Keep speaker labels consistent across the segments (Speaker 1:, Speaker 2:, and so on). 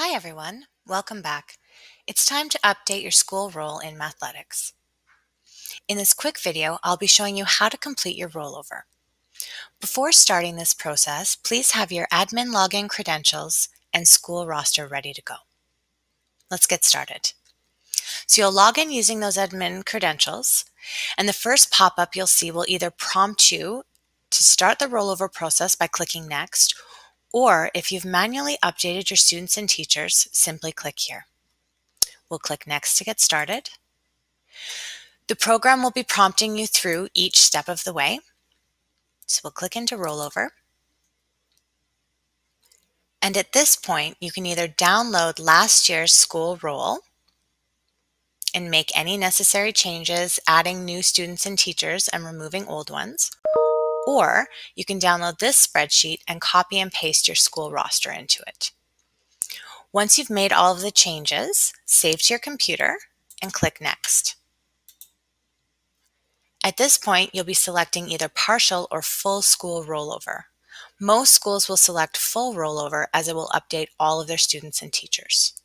Speaker 1: Hi everyone, welcome back. It's time to update your school roll in Mathletics. In this quick video, I'll be showing you how to complete your rollover. Before starting this process, please have your admin login credentials and school roster ready to go. Let's get started. So you'll log in using those admin credentials, and the first pop-up you'll see will either prompt you to start the rollover process by clicking Next, or if you've manually updated your students and teachers, simply click here. We'll click Next to get started. The program will be prompting you through each step of the way. So we'll click into Rollover. And at this point, you can either download last year's school roll and make any necessary changes, adding new students and teachers and removing old ones, or you can download this spreadsheet and copy and paste your school roster into it. Once you've made all of the changes, save to your computer and click Next. At this point, you'll be selecting either partial or full school rollover. Most schools will select full rollover as it will update all of their students and teachers.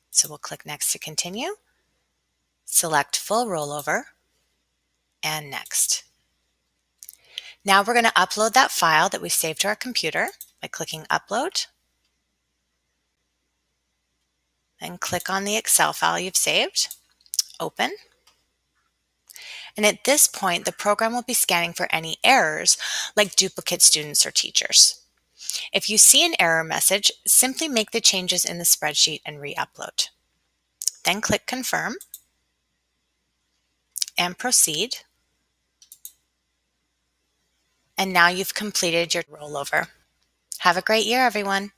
Speaker 1: So we'll click Next to continue, select full rollover, and Next. Now we're going to upload that file that we saved to our computer by clicking Upload, and click on the Excel file you've saved, Open. And at this point, the program will be scanning for any errors like duplicate students or teachers. If you see an error message, simply make the changes in the spreadsheet and re-upload. Then click Confirm and Proceed. And now you've completed your rollover. Have a great year, everyone.